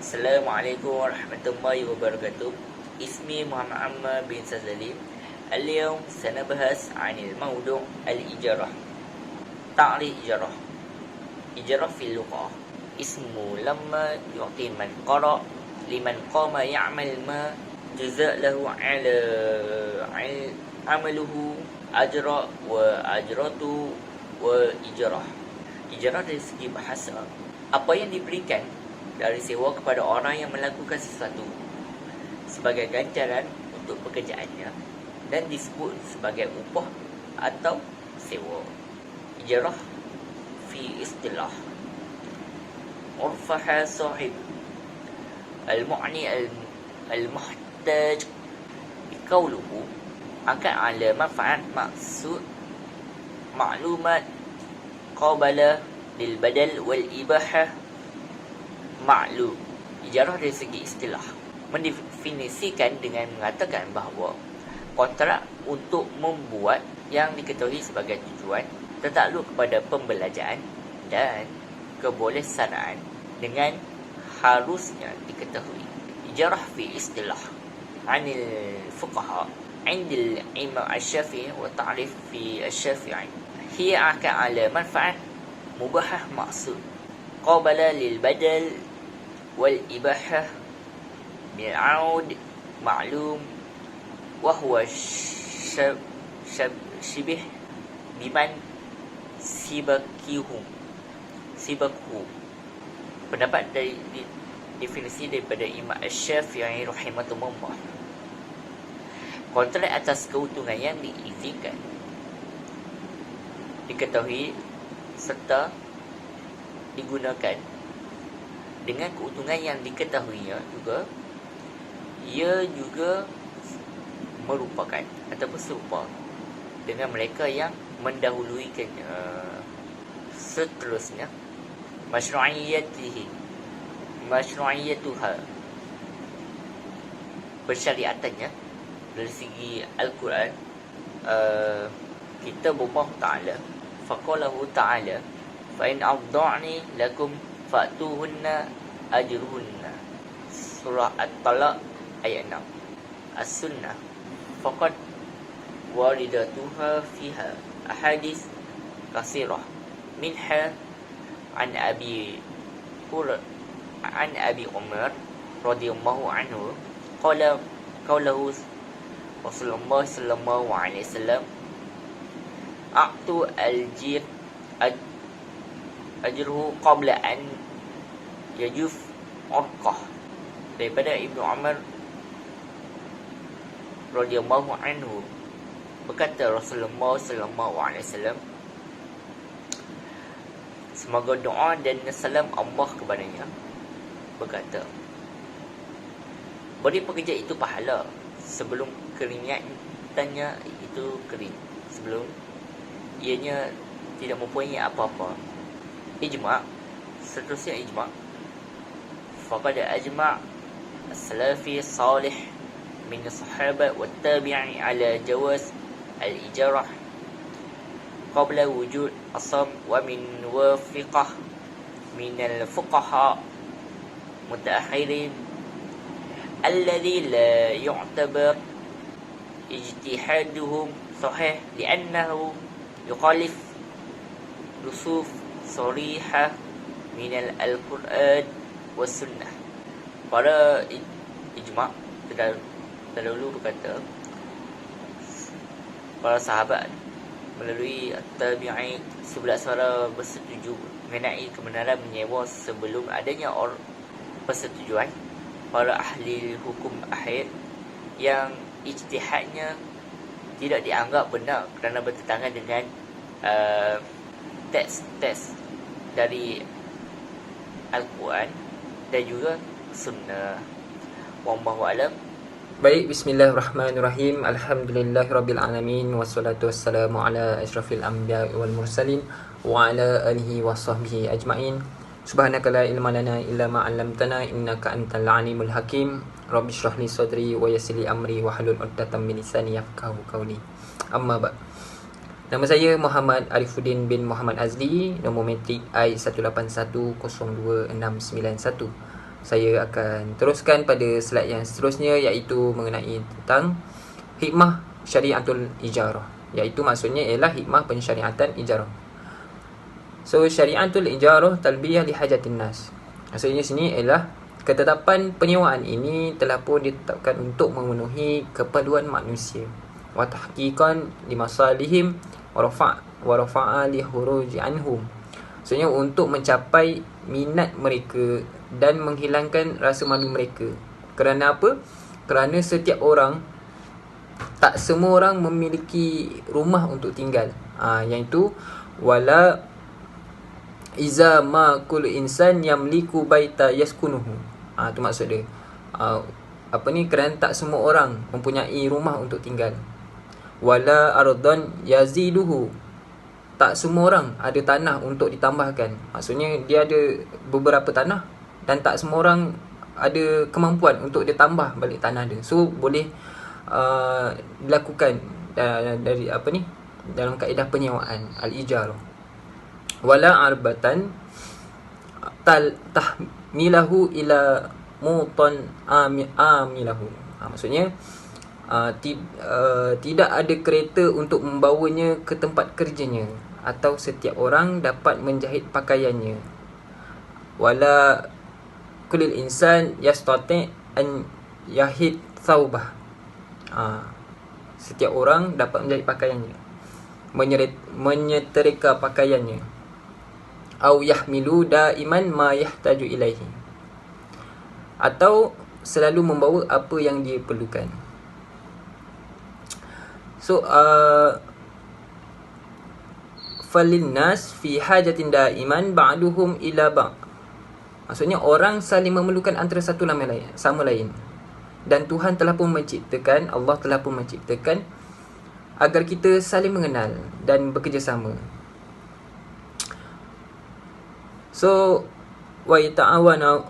Assalamualaikum warahmatullahi wabarakatuh. Ismi Muhammad Ammar bin Sazalim. اليوم سنبحث عن الموضوع الإجارة. تعريف إجارة. إجارة في اللغة اسم لما يعطي من قرأ لمن قام يعمل ما جزاء له على عمله أجر وأجرته وإجارة. Ijarah dari segi bahasa, apa yang diberikan dari sewa kepada orang yang melakukan sesuatu sebagai ganjaran untuk pekerjaannya dan disebut sebagai upah atau sewa. Ijarah fi istilah urfaha sahib al-mu'ni al-muhtaj biqawluhu akan ala manfaat maksud maklumat qabala lil badal wal ibahah maklum. Ijarah dari segi istilah mendefinisikan dengan mengatakan bahawa kontrak untuk membuat yang diketahui sebagai tujuan tertakluk kepada pembelajaran dan kebolehsanaan dengan harusnya diketahui. Ijarah fi istilah anil fuqaha عند الإمام الشافعي وتعريف في الشافعي هي أكا على منفعة مباحة مقصود قابلة للبدل والإباحة بالعود معلوم وهو شبه بمن سبكه. Pendapat dari definisi daripada Imam Asy-Syafi'i rahimahullah, kontrak atas keuntungan yang diizinkan, diketahui serta digunakan dengan keuntungan yang diketahuinya juga, ia juga merupakan ataupun serupa dengan mereka yang mendahuluikannya. Seterusnya, masyru'iyatuha, bersyariatannya dari segi Al-Quran. Kita bermah ta'ala faqalahu ta'ala fa in afda'ni lakum fa'tuhunna ajruhunna, surah At-Talaq ayat 6. As-sunnah faqad waridatuha fiha ahadith kasirah minha an Abi Umar radhiyallahu anhu qala qawlahu Rasulullah sallallahu alaihi wasallam a'tu al-jir ajruhu qabla an yajuf urqah. Daripada Ibnu Umar radhiyallahu anhu berkata Rasulullah sallallahu alaihi wasallam, semoga doa dan salam Allah kepadanya, berkata, beri pekerja itu pahala sebelum keringatannya itu kering, sebelum ianya tidak mempunyai apa-apa. Ijma'. Seterusnya ijma'. Faqad ajma' as-salafi salih min as-sahabah wa tabi'in ala jawaz al-ijarah qabla wujud asam wa min wafiqah min al-fuqaha mutaakhirin alladhi la yu'tabar ijtihaduhum sahih li'annahu yuqalif nusuf sarihah min al-Quran wa sunnah. Para ijma' terdahulu berkata, para sahabat melalui tabi'in sebelah suara bersetuju mengenai kebenaran menyewa sebelum adanya persetujuan para ahli hukum akhir yang ijtihadnya tidak dianggap benar kerana bertentangan dengan teks dari Al-Quran dan juga sunnah. Wallahu a'lam. Baik, bismillahirrahmanirrahim. Alhamdulillahirrabbilalamin. Wassalatu wassalamu ala asyrafil anbiya wal mursalin wa ala alihi wa sahbihi ajma'in. Subhanaka la ilma lana illa ma 'allamtana innaka antal alimul hakim. Rabbi shrah li sadri wa yassir li amri wa hlul 'uqdatam min lisani yafqahu qawli. Amma ba'd. Nama saya Muhammad Arifuddin bin Muhammad Azli, nombor metrik I 1810261. saya akan teruskan pada slide yang seterusnya, iaitu mengenai tentang hikmah syariatul ijarah, iaitu maksudnya ialah hikmah pensyariatan ijarah. So syariatul ijarah talbiyah li hajatin nas. Maksudnya sini ialah ketetapan penyewaan ini telah pun ditetapkan untuk memenuhi keperluan manusia, wa tahqiqan li masalihim wa rafa'a li huruji anhum. Maksudnya untuk mencapai minat mereka dan menghilangkan rasa malu mereka. Kerana apa? Kerana setiap orang, tak semua orang memiliki rumah untuk tinggal. Iaitu wala iza ma kullu insan yamliku baita yaskunuhu. Tu maksud dia. Kerana tak semua orang mempunyai rumah untuk tinggal. Wala ardan yaziduhu. Tak semua orang ada tanah untuk ditambahkan. Maksudnya dia ada beberapa tanah dan tak semua orang ada kemampuan untuk dia tambah balik tanah dia. So boleh dilakukan dari dalam kaedah penyewaan al-ijarah. Wala arbatan tahmilahu ila mutan amilahu. Maksudnya tidak ada kereta untuk membawanya ke tempat kerjanya, atau setiap orang dapat menjahit pakaiannya. Wala kulil insan yastati an yahid thawbah. Setiap orang dapat menjahit pakaiannya, menyetrika pakaiannya. Au yahmilu daiman ma yahtaju ilaihi. Atau selalu membawa apa yang dia perlukan. So falinnas fi hajatin daiman ba'duhum ila ba'. Maksudnya orang saling memerlukan antara satu sama lain. Dan Tuhan telah pun menciptakan, Allah telah pun menciptakan agar kita saling mengenal dan bekerjasama. So wa ta'awanu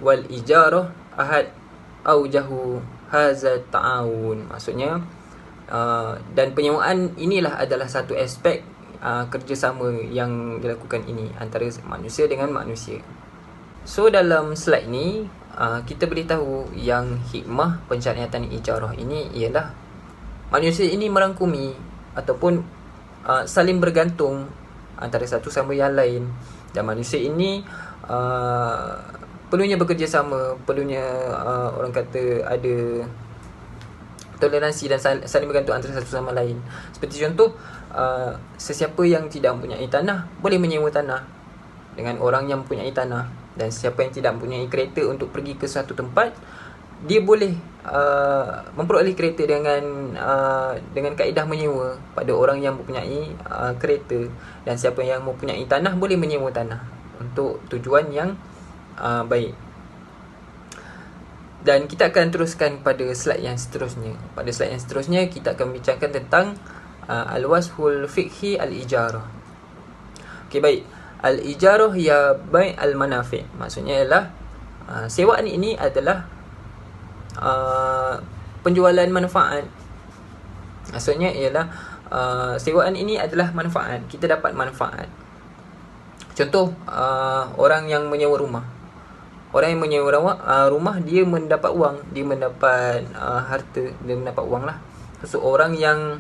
wal ijarah ahad aujahu hadza ta'awun. Maksudnya dan penyewaan inilah adalah satu aspek kerjasama yang dilakukan ini antara manusia dengan manusia. So dalam slide ni kita boleh tahu yang hikmah pensyariatan ijarah ini ialah manusia ini merangkumi ataupun saling bergantung antara satu sama yang lain, dan manusia ini perlunya bekerjasama, perlunya orang kata ada toleransi dan saling bergantung antara satu sama lain. Seperti contoh, sesiapa yang tidak mempunyai tanah boleh menyewa tanah dengan orang yang mempunyai tanah, dan siapa yang tidak mempunyai kereta untuk pergi ke suatu tempat, dia boleh memperoleh kereta dengan kaedah menyewa pada orang yang mempunyai kereta, dan siapa yang mempunyai tanah boleh menyewa tanah untuk tujuan yang baik. Dan kita akan teruskan pada slide yang seterusnya. Pada slide yang seterusnya kita akan bincangkan tentang al-washful fiqhi al-ijarah. Okey, baik. Al-ijarah ya bai' al-manafi'. Maksudnya ialah sewaan ini adalah penjualan manfaat. Maksudnya ialah sewaan ini adalah manfaat. Kita dapat manfaat. Contoh, orang yang menyewa rumah. Orang yang menyewa rumah, dia mendapat wang, dia mendapat harta, dia mendapat wang lah. So orang yang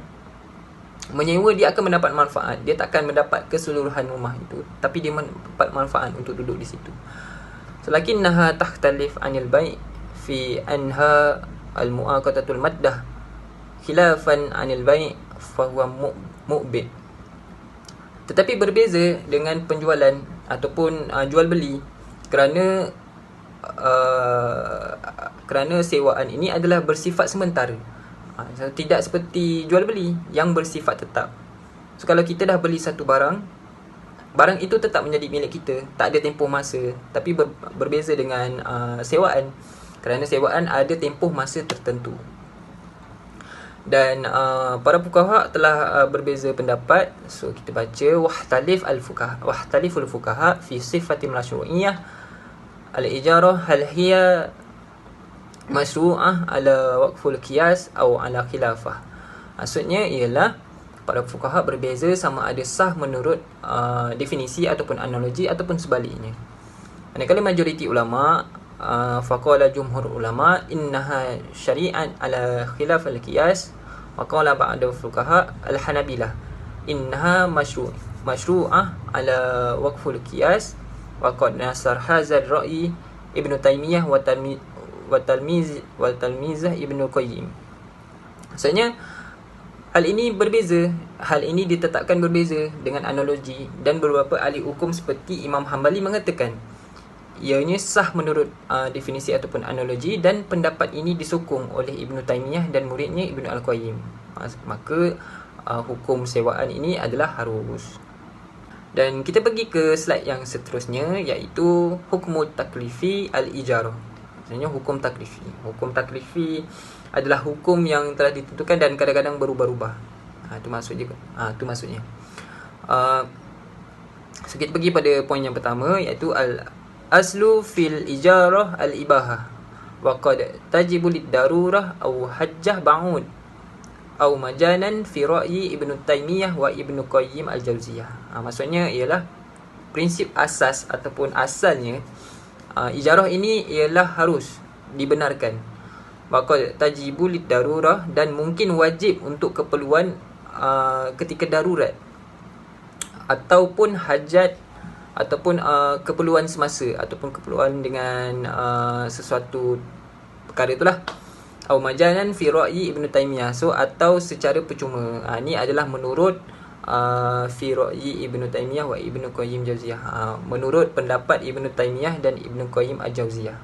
menyewa, dia akan mendapat manfaat. Dia takkan mendapat keseluruhan rumah itu, tapi dia mendapat manfaat untuk duduk di situ. So lakinnaha takhtalif anil bai' fi anha al-mu'aqatatul maddah khilafan anil bai' fa huwa mu'bid. Tetapi berbeza dengan penjualan ataupun jual beli, kerana sewaan ini adalah bersifat sementara. Tidak seperti jual beli yang bersifat tetap. So kalau kita dah beli satu barang itu tetap menjadi milik kita, tak ada tempoh masa. Tapi berbeza dengan sewaan, kerana sewaan ada tempoh masa tertentu. Dan para fuqaha telah berbeza pendapat. So kita baca wahtaliful fuqaha fi sifati masyru'iyyah al-ijarah hal hiya masyru'ah ala waqful qiyas atau ala khilafah. Maksudnya ialah para fuqaha berbeza sama ada sah menurut definisi ataupun analogi ataupun sebaliknya. Manakala majoriti ulama faqala jumhur ulama innaha syari'at ala khilaf al-qiyas wa qala ba'd fuqaha al-hanabilah innaha masyru'ah ala waqful qiyas wa qad nasar hadzal ra'yi Ibnu Taimiyah wa talmizah Ibnu Qayyim. Maksudnya hal ini ditetapkan berbeza dengan analogi, dan beberapa ahli hukum seperti Imam Hambali mengatakan ianya sah menurut definisi ataupun analogi, dan pendapat ini disokong oleh Ibnu Taimiyah dan muridnya Ibnu Al-Qayyim. Maka hukum sewaan ini adalah harus. Dan kita pergi ke slide yang seterusnya, iaitu hukmul taklifi al-ijarah. Maksudnya hukum taklifi. Hukum taklifi adalah hukum yang telah ditentukan dan kadang-kadang berubah-ubah. Itu maksudnya. So kita pergi pada poin yang pertama, iaitu al-aslu fil ijarah al-ibahah wa qad tajibu lid-darurah aw hajjah ba'ud aw majanan fi ra'yi Ibnu Taimiyah wa Ibnu Qayyim al-Jauziyah. Maksudnya ialah prinsip asas ataupun asalnya ijarah ini ialah harus dibenarkan. Wa qad tajibu lid-darurah, dan mungkin wajib untuk keperluan ketika darurat ataupun hajat ataupun keperluan semasa ataupun keperluan dengan sesuatu perkara itulah. Atau majalan fi ra'yi Ibnu Taimiyah, atau secara percuma. Ini adalah menurut fi ra'yi Ibnu Taimiyah wa Ibnu Qayyim Jauziyah, menurut pendapat Ibnu Taimiyah dan Ibnu Qayyim al-Jauziyah.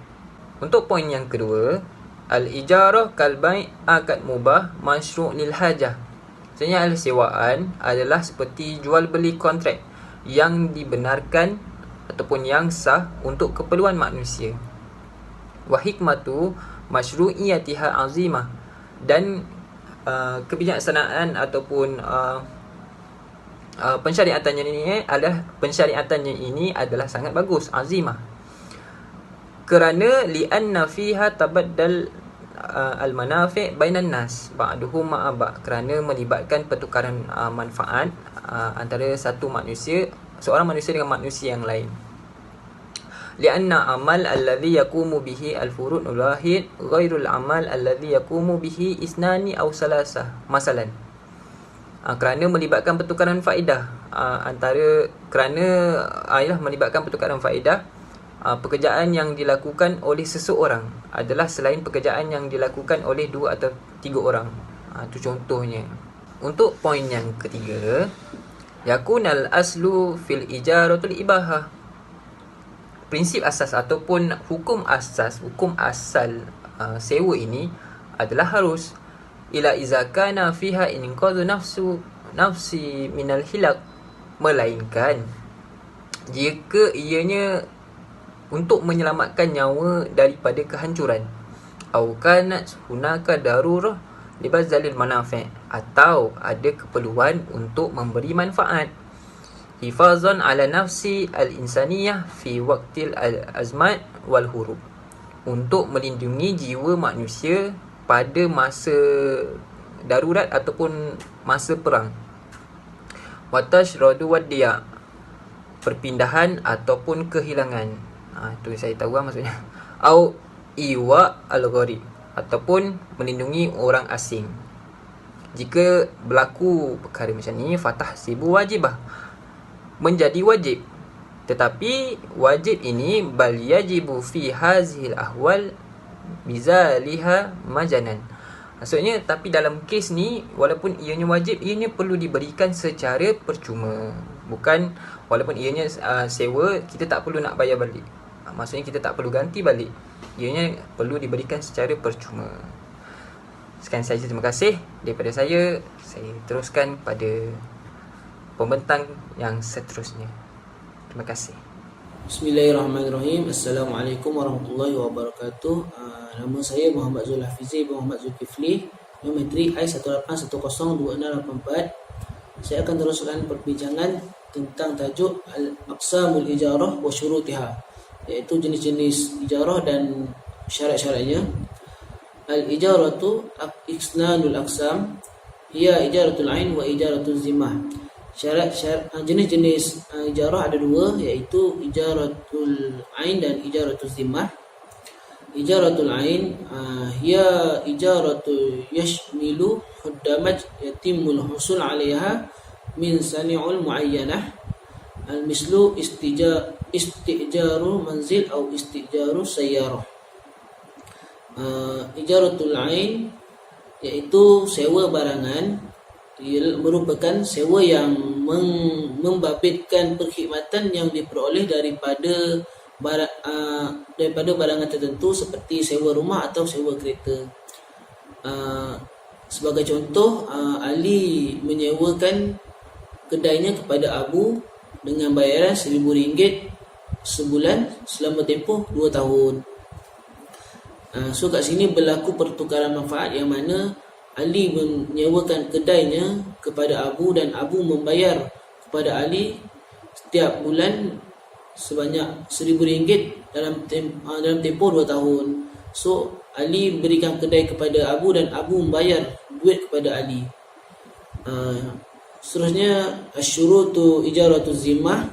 Untuk poin yang kedua, al-ijarah kal bai' akad mubah masyru' lil hajah. Maksudnya al-sewaan adalah seperti jual beli kontrak yang dibenarkan ataupun yang sah untuk keperluan manusia. Wa hikmatu masyru'iyatiha azimah, dan kebijaksanaan ataupun pensyariatannya ini adalah sangat bagus, azimah. Kerana li'anna fiha tabaddal al-manafi' bainan nas ba'duhum ma'a ba', kerana melibatkan pertukaran manfaat antara seorang manusia dengan manusia yang lain. Lianna amal alladhi yaqumu bihi al-furud wahid ghairul amal alladhi yaqumu bihi isnani aw salasah masalan. Kerana melibatkan pertukaran faedah melibatkan pertukaran faedah, pekerjaan yang dilakukan oleh seseorang adalah selain pekerjaan yang dilakukan oleh 2 atau 3 orang. Itu contohnya. Untuk poin yang ketiga, yakunal aslu fil ijaratul ibahah. Prinsip asas ataupun hukum asal sewa ini adalah harus, ila iza kana fiha inqadhu nafsi minal hilak, melainkan jika ianya untuk menyelamatkan nyawa daripada kehancuran, au kanat hunaka darurah libazalil manafi', atau ada keperluan untuk memberi manfaat, hifazan ala nafsi al-insaniyah fi waqtil al-azmat wal hurub, untuk melindungi jiwa manusia pada masa darurat ataupun masa perang. Watashradu wadiya, perpindahan ataupun kehilangan. Itu saya tahu maksudnya. Au iwa al-gharib, ataupun melindungi orang asing. Jika berlaku perkara macam ni, fatah sibu wajibah, menjadi wajib. Tetapi wajib ini bal yajibu fi hazihil ahwal bizaliha majanan. Maksudnya, tapi dalam kes ni, walaupun ianya wajib, ianya perlu diberikan secara percuma. Bukan walaupun ianya sewa, kita tak perlu nak bayar balik. Maksudnya kita tak perlu ganti balik. Ianya perlu diberikan secara percuma. Sekian saja, terima kasih daripada saya. Saya teruskan pada pembentang yang seterusnya. Terima kasih. Bismillahirrahmanirrahim. Assalamualaikum warahmatullahi wabarakatuh. Nama saya Muhammad Zulhafizi bin Muhammad Zulkifli, geometri I1810264. Saya akan teruskan perbincangan tentang tajuk Al-Aqsamul Ijarah wa Syurutiha, iaitu jenis-jenis ijarah dan syarat-syaratnya. Al-ijaratu isnanul aqsam, hiya ijaratul ain wa ijaratul zimmah. Jenis-jenis ijarah ada dua, iaitu ijaratul ain dan ijaratul zimmah. Ijaratul ain hiya ijaratu yashmilu khuddamat yatimul husul 'alaiha min sani'ul muayyanah al-mislu istijaru manzil atau istijaru sayyarah. Ijaratul ain iaitu sewa barangan, ia merupakan sewa yang membabitkan perkhidmatan yang diperoleh daripada barangan tertentu seperti sewa rumah atau sewa kereta. Sebagai contoh, Ali menyewakan kedainya kepada Abu dengan bayaran RM1,000 sebulan selama tempoh 2 tahun. So kat sini berlaku pertukaran manfaat yang mana Ali menyewakan kedainya kepada Abu dan Abu membayar kepada Ali setiap bulan sebanyak RM1,000 dalam tempoh 2 tahun. So Ali berikan kedai kepada Abu dan Abu membayar duit kepada Ali. Seterusnya asyurutu ijaratu zimmah.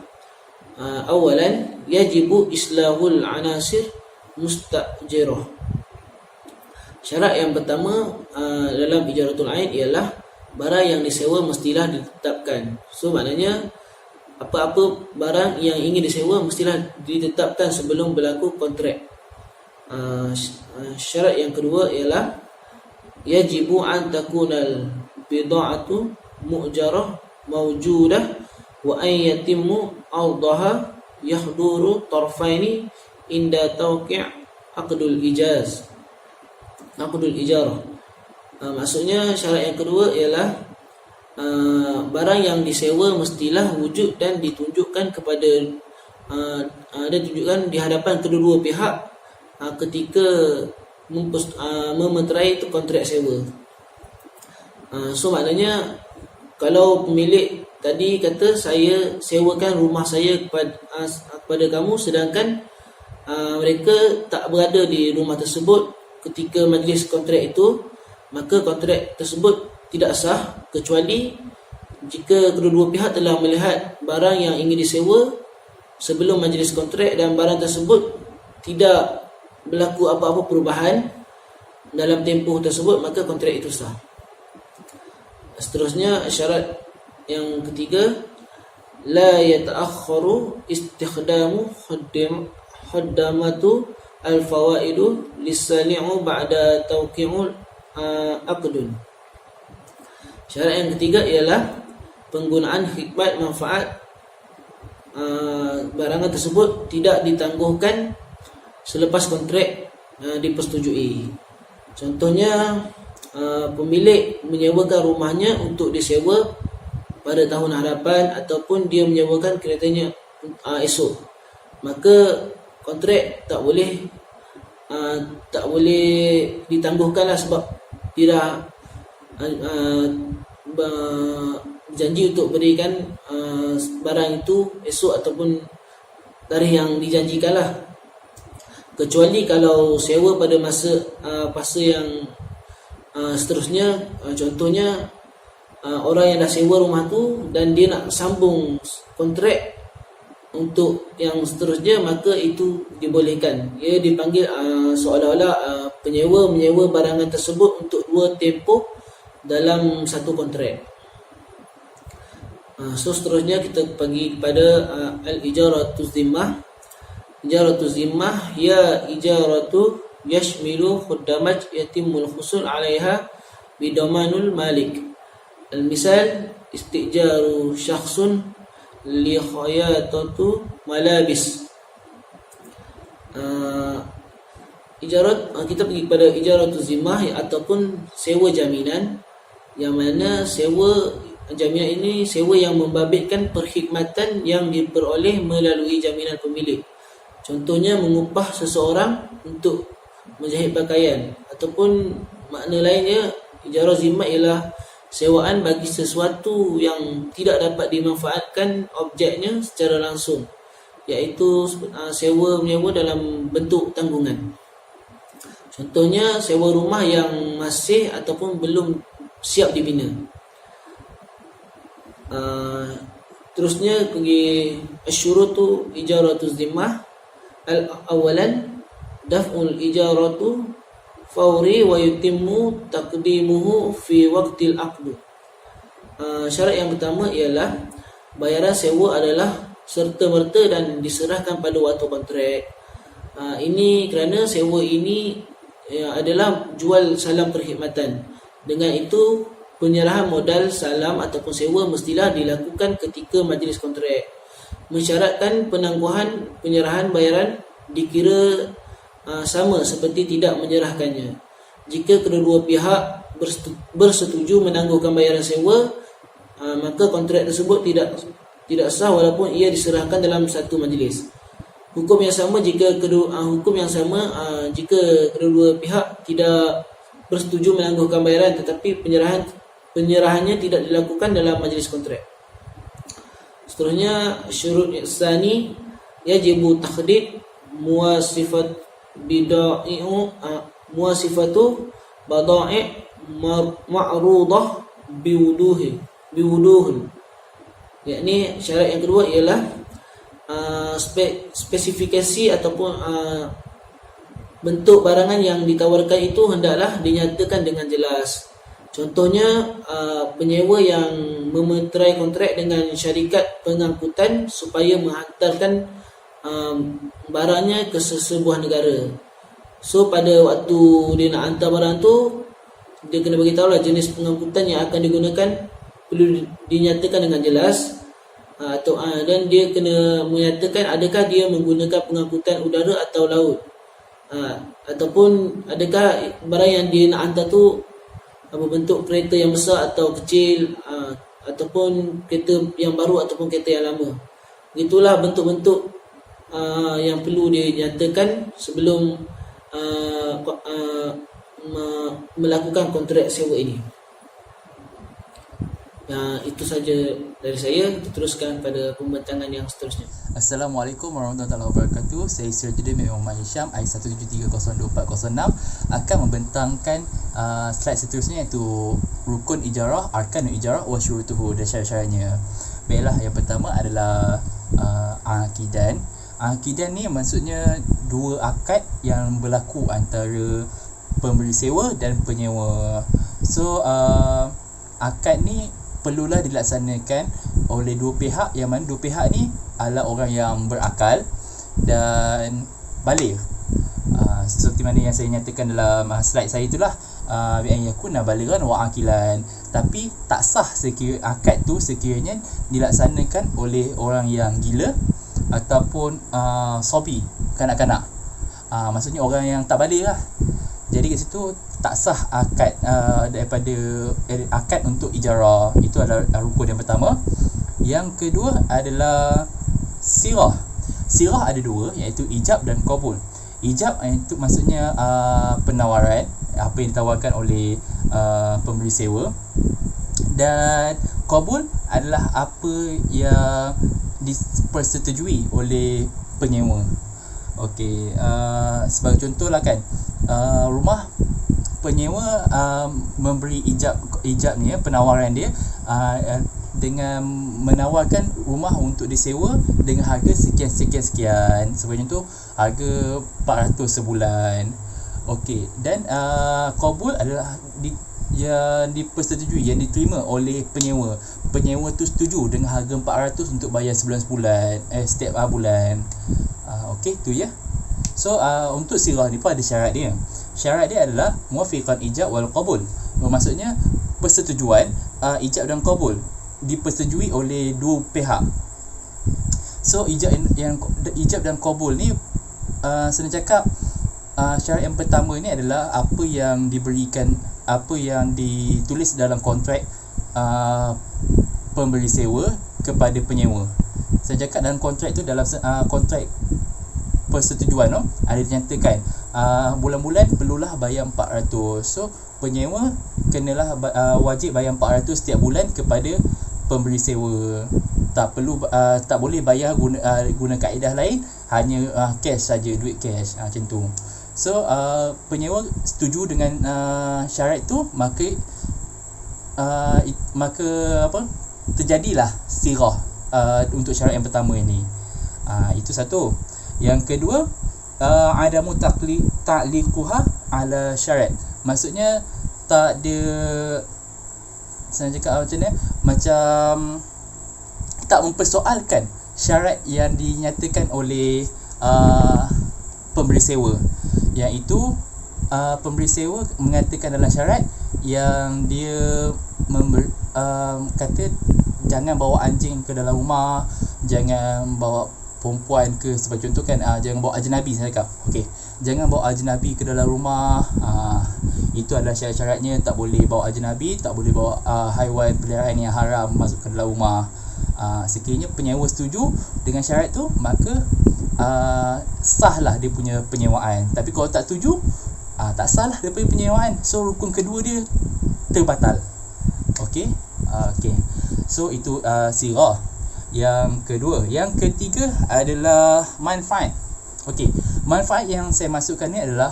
Awalan yajibu islahul anasir mustajirah. Syarat yang pertama dalam ijaratul ain ialah barang yang disewa mestilah ditetapkan. So maknanya apa-apa barang yang ingin disewa mestilah ditetapkan sebelum berlaku kontrak. Syarat yang kedua ialah yajibu an takunal bida'atu mu'jarah mawjudah wa an yatimmu awdaha yahduru tarfaini inda tawqi' aqdul ijarah. Maksudnya syarat yang kedua ialah barang yang disewa mestilah wujud dan ditunjukkan di hadapan kedua-dua pihak ketika memeterai kontrak sewa. So maknanya kalau pemilik tadi kata saya sewakan rumah saya kepada kamu, sedangkan mereka tak berada di rumah tersebut ketika majlis kontrak itu, maka kontrak tersebut tidak sah kecuali jika kedua-dua pihak telah melihat barang yang ingin disewa sebelum majlis kontrak dan barang tersebut tidak berlaku apa-apa perubahan dalam tempoh tersebut, maka kontrak itu sah. Seterusnya syarat yang ketiga, la yata'akhkharu istikhdamu khaddamatu al-fawaidu lis-sani'u ba'da tawqi'ul aqdun. Syarat yang ketiga ialah penggunaan khidmat manfaat barangan tersebut tidak ditangguhkan selepas kontrak dipersetujui. Contohnya, pemilik menyewakan rumahnya untuk disewa pada tahun hadapan ataupun dia menyewakan keretanya esok, maka kontrak tak boleh ditangguhkanlah sebab tidak janji untuk berikan barang itu esok ataupun tarikh yang dijanjikanlah, kecuali kalau sewa pada fasa yang seterusnya. Contohnya, orang yang dah sewa rumah tu dan dia nak sambung kontrak untuk yang seterusnya, maka itu dibolehkan. Ia dipanggil seolah-olah penyewa menyewa barangan tersebut untuk 2 tempoh dalam satu kontrak. So seterusnya kita pergi kepada al-ijaratu zimmah. Ijaratu zimmah ya ijaratu yashmilu khuddamat yatimul husul 'alaiha bidamanul malik. Al-misal istijaru syakhsun li khayatatu malabis. Ijarat, kita pergi kepada ijaratu zimmah ataupun sewa jaminan, yang mana sewa jaminan ini sewa yang membabitkan perkhidmatan yang diperoleh melalui jaminan pemilik. Contohnya mengupah seseorang untuk menjahit pakaian, ataupun makna lainnya ijarah zimmah ialah sewaan bagi sesuatu yang tidak dapat dimanfaatkan objeknya secara langsung, iaitu sewa menyewa dalam bentuk tanggungan. Contohnya sewa rumah yang masih ataupun belum siap dibina. Terusnya pergi asyurutu ijaratu zimmah. Awalan daf'ul ijaratu fauri wa yutimmu taqdimuhu fi waqtil aqd. Syarat yang pertama ialah bayaran sewa adalah serta-merta dan diserahkan pada waktu kontrak. Ini kerana sewa ini adalah jual salam perkhidmatan. Dengan itu penyerahan modal salam ataupun sewa mestilah dilakukan ketika majlis kontrak. Mensyaratkan penangguhan penyerahan bayaran dikira sama seperti tidak menyerahkannya. Jika kedua-dua pihak bersetuju menangguhkan bayaran sewa, maka kontrak tersebut tidak sah walaupun ia diserahkan dalam satu majlis. Hukum yang sama jika kedua pihak tidak bersetuju menangguhkan bayaran tetapi penyerahannya tidak dilakukan dalam majlis kontrak. Seterusnya syurut tsani yajibu takhdid muwasifatu bada'i ma'rudah biwuduhin. Yakni syarat yang kedua ialah spesifikasi ataupun bentuk barangan yang ditawarkan itu hendaklah dinyatakan dengan jelas. Contohnya penyewa yang memeterai kontrak dengan syarikat pengangkutan supaya menghantarkan barangnya ke sebuah negara. So pada waktu dia nak hantar barang tu, dia kena beritahu lah jenis pengangkutan yang akan digunakan, perlu dinyatakan dengan jelas. Dan dia kena menyatakan adakah dia menggunakan pengangkutan udara atau laut, ataupun adakah barang yang dia nak hantar tu berbentuk kereta yang besar atau kecil, ataupun kereta yang baru ataupun kereta yang lama. Itulah bentuk-bentuk yang perlu dinyatakan sebelum melakukan kontrak sewa ini. Itu saja dari saya. Kita teruskan pada pembentangan yang seterusnya. Assalamualaikum warahmatullahi wabarakatuh. Saya Sirajuddin bin Muhammad Hisham, I173024006 akan membentangkan slide seterusnya, iaitu rukun ijarah, arkanul ijarah wa syurutuhu dan syarat-syaratnya. Baiklah, yang pertama adalah akidan. Akidan ni maksudnya dua akad yang berlaku antara pemberi sewa dan penyewa. So akad ni perlulah dilaksanakan oleh dua pihak, yang mana dua pihak ni adalah orang yang berakal dan baligh. Seperti mana yang saya nyatakan dalam slide saya itulah, bi an yakuna balighan wa aqilan. Tapi tak sah akad tu sekiranya dilaksanakan oleh orang yang gila ataupun sobi, kanak-kanak. Maksudnya orang yang tak baligh lah. Jadi kat situ tak sah akad daripada akad untuk ijarah. Itu adalah rukun yang pertama. Yang kedua adalah sirah. Sirah ada dua, iaitu ijab dan qabul. Ijab itu maksudnya penawaran, apa yang ditawarkan oleh pemberi sewa, dan qabul adalah apa yang dipersetujui oleh penyewa. Okey, sebagai contoh lah kan, rumah penyewa memberi ijab ni, penawaran dia dengan menawarkan rumah untuk disewa dengan harga sekian. Sebagai contoh, harga 400 sebulan. Okey, dan qabul adalah yang dipersetujui, yang diterima oleh penyewa. Penyewa tu setuju dengan harga 400 untuk bayar sebulan setiap bulan. Okey, tu ya. So untuk sirah ni pun ada syarat dia. Syarat dia adalah muwafiqan ijab wal qabul. Maksudnya persetujuan ijab dan qabul dipersetujui oleh dua pihak. So ijab dan qabul ni senang cakap, syarat yang pertama ni adalah apa yang diberikan, apa yang ditulis dalam kontrak pemberi sewa kepada penyewa. Saya cakap dalam kontrak tu, dalam kontrak persetujuan tu ada dinyatakan bulan-bulan perlulah bayar 400. So penyewa kenalah wajib bayar 400 setiap bulan kepada pemberi sewa. Tak boleh bayar guna kaedah lain, hanya cash saja, duit cash, macam tu. So penyewa setuju dengan syarat tu, maka maka terjadilah sirah untuk syarat yang pertama ini. Itu satu. Yang kedua, adamu ta'liquha ala syarat. Maksudnya tak ada, saya cakap macam ni, macam tak mempersoalkan syarat yang dinyatakan oleh pemberi sewa, iaitu pemberi sewa mengatakan dalam syarat yang dia kata jangan bawa anjing ke dalam rumah, jangan bawa perempuan ke, sebagai contoh kan, jangan bawa ajnabi, saya cakap okey, jangan bawa ajnabi ke dalam rumah. Itu adalah syarat-syaratnya, tak boleh bawa ajnabi, tak boleh bawa haiwan peliharaan yang haram masuk ke dalam rumah. Sekiranya penyewa setuju dengan syarat tu, maka sahlah dia punya penyewaan. Tapi kalau tak setuju, tak sahlah dia punya penyewaan. So rukun kedua dia terbatal. Okey. So itu sirah yang kedua. Yang ketiga adalah manfaat. Okey, manfaat yang saya masukkan ni adalah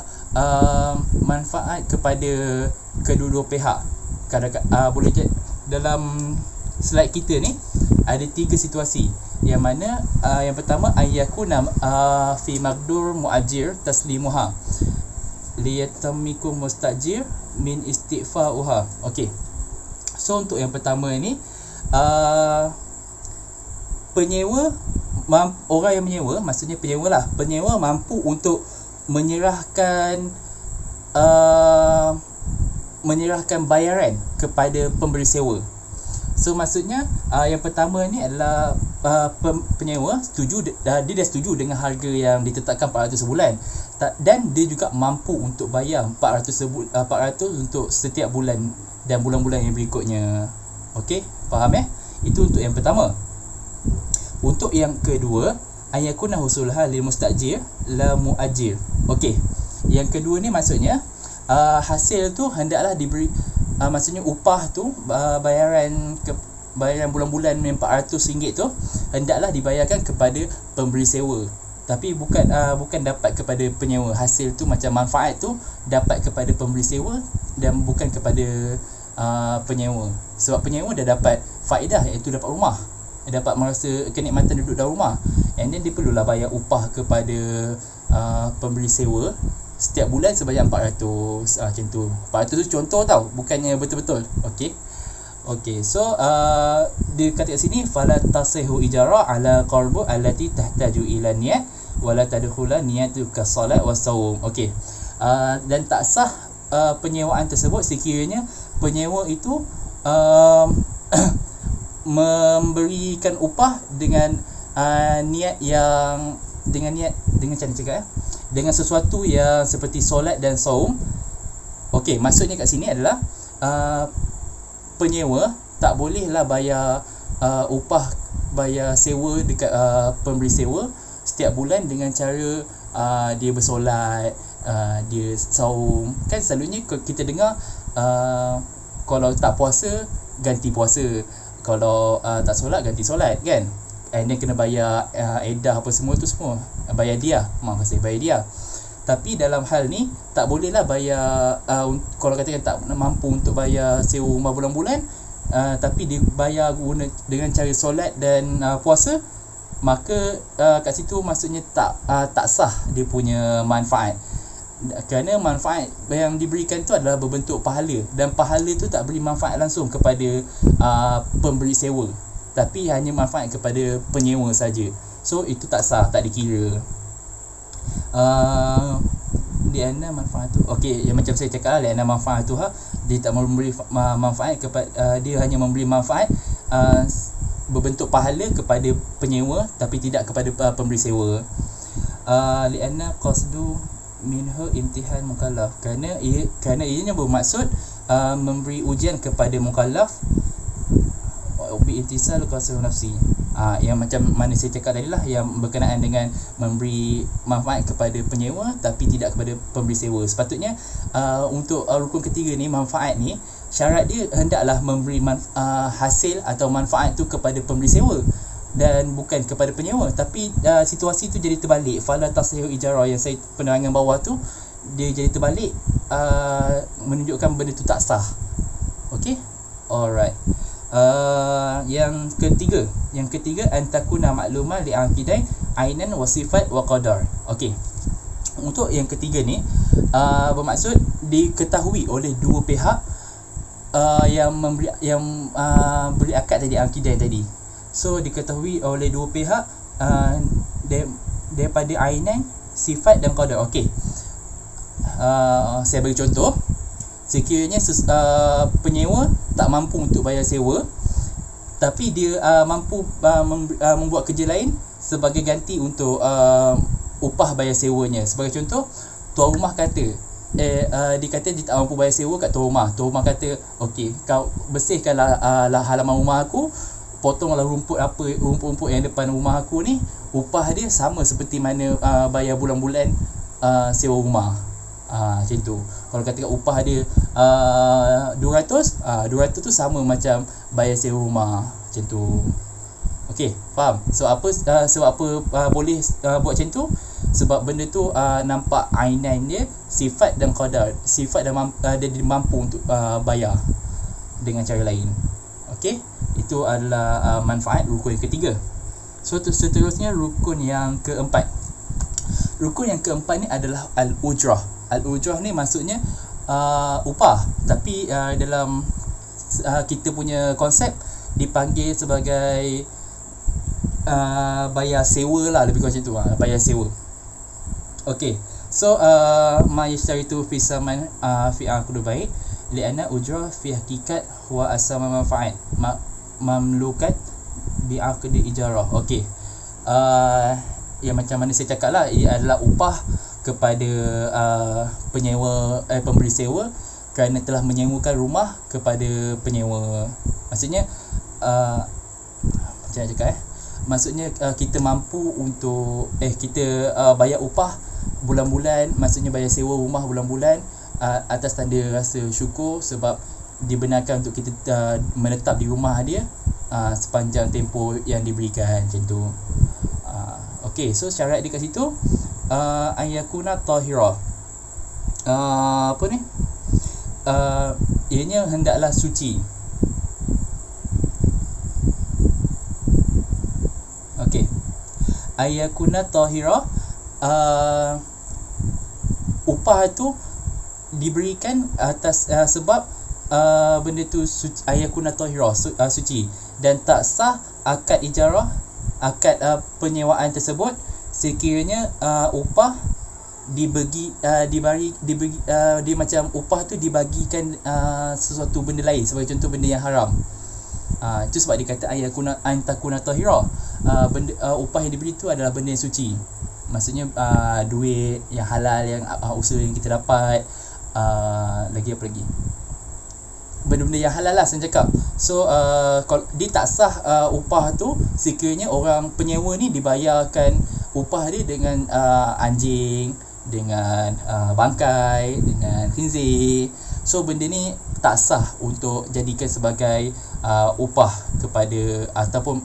manfaat kepada kedua-dua pihak. Kadang-kadang boleh jadi dalam slide kita ni ada 3 situasi, yang mana yang pertama ayyakuna fi maqdur muajir taslimuha liyatamiku mustajir min istifauha. Okey, so untuk yang pertama ni penyewa, orang yang menyewa, maksudnya penyewa lah, penyewa mampu untuk menyerahkan bayaran kepada pemberi sewa. So maksudnya yang pertama ni adalah penyewa setuju, dia dah setuju dengan harga yang ditetapkan 400 sebulan, dan dia juga mampu untuk bayar 400 untuk setiap bulan dan bulan-bulan yang berikutnya. Okey, faham Itu untuk yang pertama. Untuk yang kedua, ayakuna husulha lil mustajir la muajir. Okey, yang kedua ni maksudnya hasil tu hendaklah diberi, maksudnya upah tu, bayaran bulan-bulan RM400 tu hendaklah dibayarkan kepada pemberi sewa, tapi bukan dapat kepada penyewa. Hasil tu macam manfaat tu dapat kepada pemberi sewa dan bukan kepada penyewa. Sebab penyewa dah dapat faedah, iaitu dapat rumah, dapat merasa kenikmatan duduk dalam rumah, and then dia perlulah bayar upah kepada pemberi sewa setiap bulan sebanyak 400, macam tu. 400 tu contoh tau, bukannya betul-betul. Okey, so dia kata kat sini fala tasihu ijara ala qarbu allati tahtaju ila niyat wala tadkhula niyatu ka salat wa saum. Okey, dan tak sah penyewaan tersebut sekiranya penyewa itu memberikan upah dengan niat macam cakap dengan sesuatu yang seperti solat dan saum. Okey, maksudnya kat sini adalah penyewa tak bolehlah bayar bayar sewa dekat pemberi sewa setiap bulan dengan cara dia bersolat, dia saum. Kan selalunya kita dengar kalau tak puasa ganti puasa, kalau tak solat ganti solat kan, and then kena bayar edah apa semua tu semua, bayar dia, bayar dia. Tapi dalam hal ni tak bolehlah bayar kalau katakan tak mampu untuk bayar sewa rumah bulan-bulan, tapi dia bayar dengan cara solat dan puasa, maka kat situ maksudnya tak sah dia punya manfaat. Kerana manfaat yang diberikan tu adalah berbentuk pahala, dan pahala tu tak beri manfaat langsung kepada pemberi sewa, tapi hanya manfaat kepada penyewa saja. So itu tak sah, tak dikira. Lianna manfaat tu, okey, yang macam saya cakap lah, lianna manfaat tu dia tak memberi manfaat kepada dia hanya memberi manfaat berbentuk pahala kepada penyewa, tapi tidak kepada pemberi sewa. Lianna qasdu minhu imtihan mukallaf, kerana ianya bermaksud memberi ujian kepada mukallaf bi ittisal qasd nafsi. Yang macam mana saya cakap tadi lah, yang berkenaan dengan memberi manfaat kepada penyewa tapi tidak kepada pemberi sewa. Sepatutnya untuk rukun ketiga ni, manfaat ni, syarat dia hendaklah memberi hasil atau manfaat tu kepada pemberi sewa dan bukan kepada penyewa. Tapi situasi tu jadi terbalik. Fala tashihu ijarah yang saya penerangan bawah tu, dia jadi terbalik, menunjukkan benda tu tak sah. Okey, Alright. Yang ketiga antakuna maklumah li aqidai ainan wa sifat wa qadar. Okey. Untuk yang ketiga ni bermaksud diketahui oleh dua pihak yang beri akad tadi akidah tadi. So diketahui oleh dua pihak daripada ainan, sifat dan qadar. Okey. Saya bagi contoh. Sekiranya penyewa tak mampu untuk bayar sewa, tapi dia mampu membuat kerja lain sebagai ganti untuk upah bayar sewanya. Sebagai contoh, tuan rumah kata dia kata dia tak mampu bayar sewa kat tuan rumah. Tuan rumah kata, okey, kau bersihkanlah halaman rumah aku, potonglah rumput-rumput yang depan rumah aku ni, upah dia sama seperti mana bayar bulan-bulan sewa rumah. Macam tu. Kalau katakan upah dia 200 tu sama macam bayar sewa rumah. Macam tu. Okey, faham? So sebab apa boleh buat macam tu? Sebab benda tu nampak ainan dia, sifat dan qadar. Sifat dan dia mampu untuk bayar dengan cara lain. Okey, itu adalah manfaat rukun yang ketiga. So seterusnya rukun yang keempat. Rukun yang keempat ni adalah al-ujrah. Al-ujrah ni maksudnya upah, tapi dalam kita punya konsep dipanggil sebagai bayar sewa lah, lebih kurang macam tu, bayar sewa. Okey. So ma yashtaritu fi saman fi aqd baik li'anna ujrah fi hakikat huwa asama manfaat mamlukat bi aqd ijarah. Okey. Yang macam mana saya cakap lah, ia adalah upah kepada pemberi sewa kerana telah menyewakan rumah kepada penyewa. Maksudnya macam mana cakap maksudnya kita mampu untuk kita bayar upah bulan-bulan, maksudnya bayar sewa rumah bulan-bulan atas tanda rasa syukur sebab dibenarkan untuk kita menetap di rumah dia sepanjang tempoh yang diberikan, macam tu. Okey, so syarat dia kat situ ayakuna tahira. Apa ni? Ianya hendaklah suci. Okey. Ayakuna tahira, upah tu diberikan atas sebab benda tu suci, ayakuna tahira, suci, dan tak sah akad ijarah, akad penyewaan tersebut sekiranya upah dibagi dia macam upah tu dibagikan sesuatu benda lain, sebagai contoh benda yang haram. Itu sebab dia kata ayakuna antakuna tahira, benda upah yang diberi tu adalah benda yang suci. Maksudnya duit yang halal, yang usaha yang kita dapat, lagi apa lagi, benda-benda yang halal lah saya cakap. So kalau dia tak sah upah tu sekiranya orang penyewa ni dibayarkan upah dia dengan anjing, dengan bangkai, dengan khinzir. So benda ni tak sah untuk jadikan sebagai upah kepada, ataupun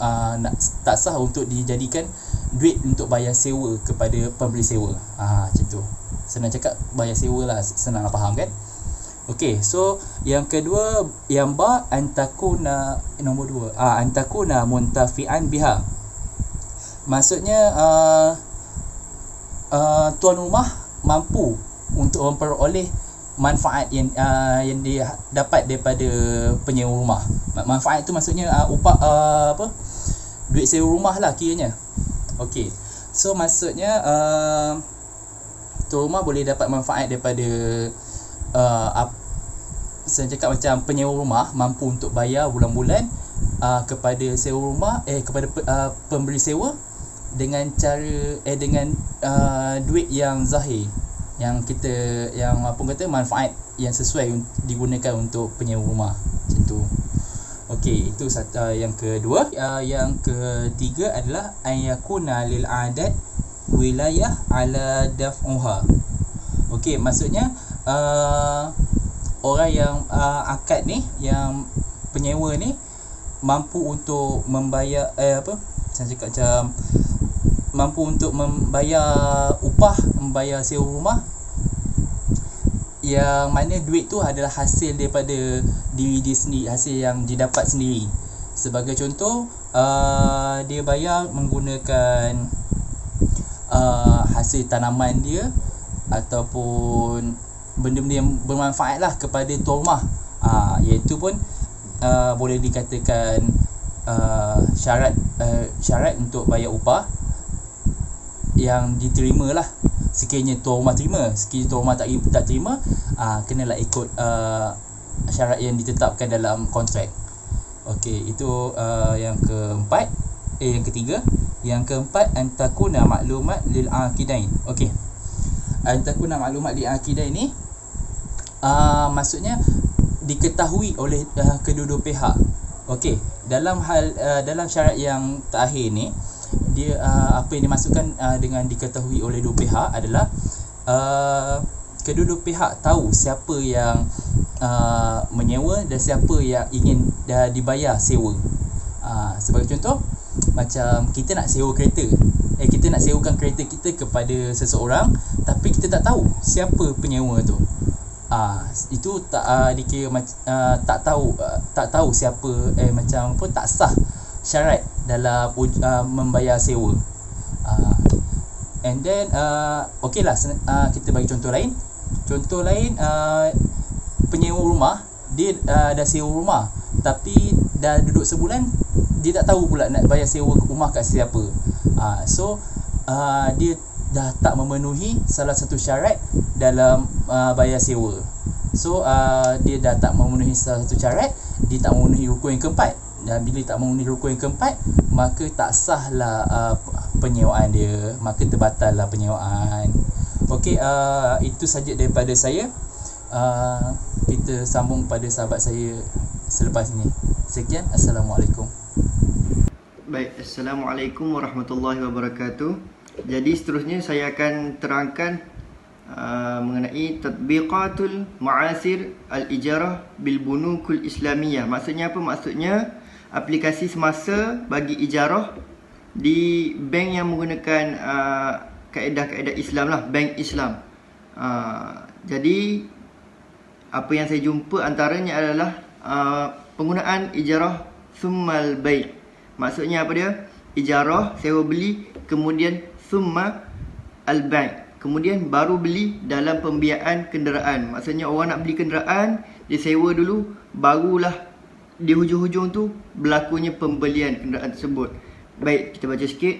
tak sah untuk dijadikan duit untuk bayar sewa kepada pemberi sewa. Macam tu. Senang cakap, bayar sewa lah, senang lah faham kan. Okey, so yang kedua, yang antakuna, nombor dua, antakuna muntafi'an biha. Maksudnya tuan rumah mampu untuk memperoleh manfaat yang dia dapat daripada penyewa rumah. Manfaat tu maksudnya upah duit sewa rumah lah kiranya. Okey. So maksudnya tuan rumah boleh dapat manfaat daripada saya cakap macam penyewa rumah mampu untuk bayar bulan-bulan kepada sewa rumah kepada pemberi sewa dengan cara dengan duit yang zahir, yang apa kata, manfaat yang sesuai digunakan untuk penyewa rumah, macam tu. Okey, itu yang kedua. Yang ketiga adalah ayakuna lil adat wilayah ala daf'uha. Okey, maksudnya orang yang akad ni, yang penyewa ni mampu untuk membayar saya cakap macam mampu untuk membayar upah, membayar sewa rumah yang mana duit tu adalah hasil daripada diri dia sendiri, hasil yang didapat sendiri. Sebagai contoh, dia bayar menggunakan hasil tanaman dia ataupun benda-benda yang bermanfaat lah kepada tuan rumah. Iaitu pun boleh dikatakan syarat untuk bayar upah yang diterima lah. Sekiranya tuan rumah terima, sekiranya tuan rumah tak terima, kenalah ikut syarat yang ditetapkan dalam kontrak. Okey, itu yang keempat. Yang ketiga. Yang keempat, antakuna maklumat lil aqidain. Okey, antakuna maklumat lil aqidain ni maksudnya diketahui oleh kedua-dua pihak. Okey, dalam syarat yang terakhir ni, dia apa yang dimasukkan dengan diketahui oleh dua pihak adalah kedua-dua pihak tahu siapa yang menyewa dan siapa yang ingin dibayar sewa. Sebagai contoh, macam kita nak sewa kereta, kita nak sewakan kereta kita kepada seseorang, tapi kita tak tahu siapa penyewa tu. Itu tak dikira tak tahu siapa, macam pun tak sah syarat dalam membayar sewa. And then okey lah, kita bagi contoh lain. Contoh lain, penyewa rumah, dia dah sewa rumah, tapi dah duduk sebulan, dia tak tahu pula nak bayar sewa rumah kat siapa. So dia dah tak memenuhi salah satu syarat dalam bayar sewa. So dia dah tak memenuhi salah satu syarat, dia tak memenuhi rukun yang keempat. Dan bila tak memenuhi rukun yang keempat, maka tak sahlah penyewaan dia, maka terbatallah penyewaan. Okey, itu saja daripada saya. Kita sambung pada sahabat saya selepas ini. Sekian, Assalamualaikum. Baik, Assalamualaikum warahmatullahi wabarakatuh. Jadi seterusnya saya akan terangkan mengenai tatbiqatul ma'asir al-ijarah bil bunukul islamiyah. Maksudnya apa? Maksudnya aplikasi semasa bagi ijarah di bank yang menggunakan kaedah-kaedah Islam lah, bank Islam. Jadi apa yang saya jumpa antaranya adalah penggunaan ijarah summal bai'. Maksudnya apa dia? Ijarah, sewa beli, kemudian summa al-bai', kemudian baru beli dalam pembiayaan kenderaan. Maksudnya orang nak beli kenderaan, dia sewa dulu, barulah di hujung-hujung tu berlakunya pembelian kenderaan tersebut. Baik, kita baca sikit.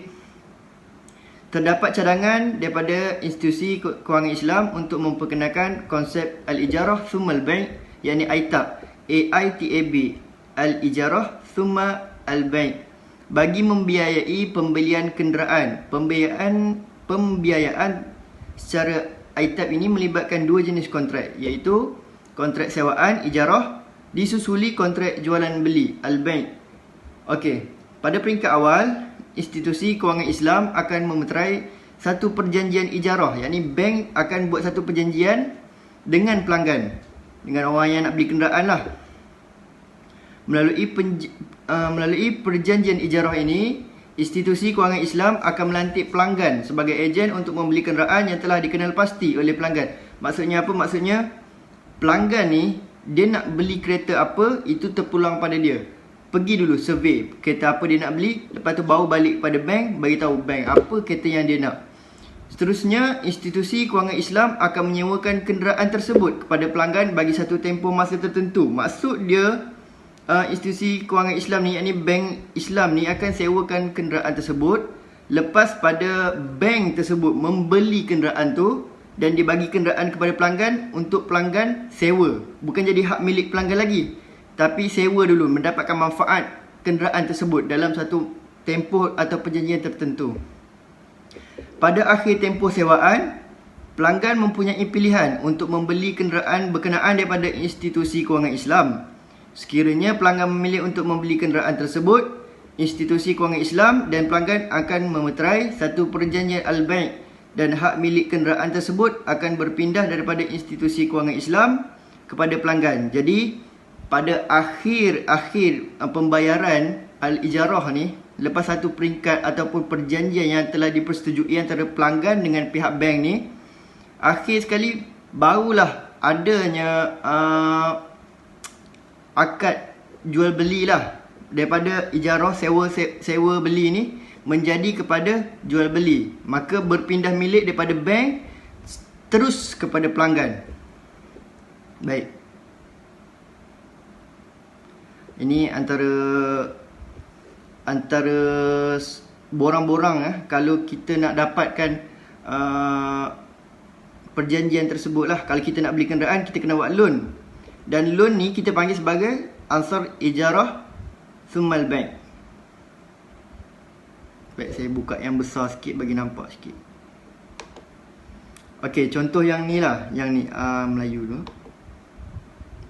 Terdapat cadangan daripada institusi kewangan Islam untuk memperkenalkan konsep al-ijarah summa al-bai', yakni AITAB, AITAB, al-ijarah summa al-bai', bagi membiayai pembelian kenderaan. Pembiayaan secara AITAB ini melibatkan dua jenis kontrak, iaitu kontrak sewaan, ijarah, disusuli kontrak jualan beli, al-bai'. Okey, pada peringkat awal, institusi kewangan Islam akan memeterai satu perjanjian ijarah, yakni bank akan buat satu perjanjian dengan pelanggan, dengan orang yang nak beli kenderaan lah. Melalui perjanjian ijarah ini, institusi kewangan Islam akan melantik pelanggan sebagai ejen untuk membeli kenderaan yang telah dikenal pasti oleh pelanggan. Maksudnya apa? Maksudnya pelanggan ni, dia nak beli kereta apa, itu terpulang pada dia. Pergi dulu survey kereta apa dia nak beli, lepas tu baru balik kepada bank, bagi tahu bank apa kereta yang dia nak. Seterusnya, institusi kewangan Islam akan menyewakan kenderaan tersebut kepada pelanggan bagi satu tempoh masa tertentu. Maksud dia, institusi kewangan Islam ni, yakni bank Islam ni, akan sewakan kenderaan tersebut. Lepas pada bank tersebut membeli kenderaan tu, dan dibagi kenderaan kepada pelanggan untuk pelanggan sewa. Bukan jadi hak milik pelanggan lagi, tapi sewa dulu, mendapatkan manfaat kenderaan tersebut dalam satu tempoh atau perjanjian tertentu. Pada akhir tempoh sewaan, pelanggan mempunyai pilihan untuk membeli kenderaan berkenaan daripada institusi kewangan Islam. Sekiranya pelanggan memilih untuk membeli kenderaan tersebut, institusi kewangan Islam dan pelanggan akan memeterai satu perjanjian al-bai', dan hak milik kenderaan tersebut akan berpindah daripada institusi kewangan Islam kepada pelanggan. Jadi pada akhir pembayaran al-ijarah ni, lepas satu peringkat ataupun perjanjian yang telah dipersetujui antara pelanggan dengan pihak bank ni, akhir sekali barulah adanya akad jual beli lah, daripada ijarah sewa beli ni menjadi kepada jual beli, maka berpindah milik daripada bank terus kepada pelanggan. Baik, ini antara borang-borang kalau kita nak dapatkan perjanjian tersebut lah. Kalau kita nak beli kenderaan, kita kena buat loan, dan loan ni kita panggil sebagai ansar ijarah summal bank. Baik, saya buka yang besar sikit bagi nampak sikit. Okey, contoh yang ni lah, yang ni Melayu tu.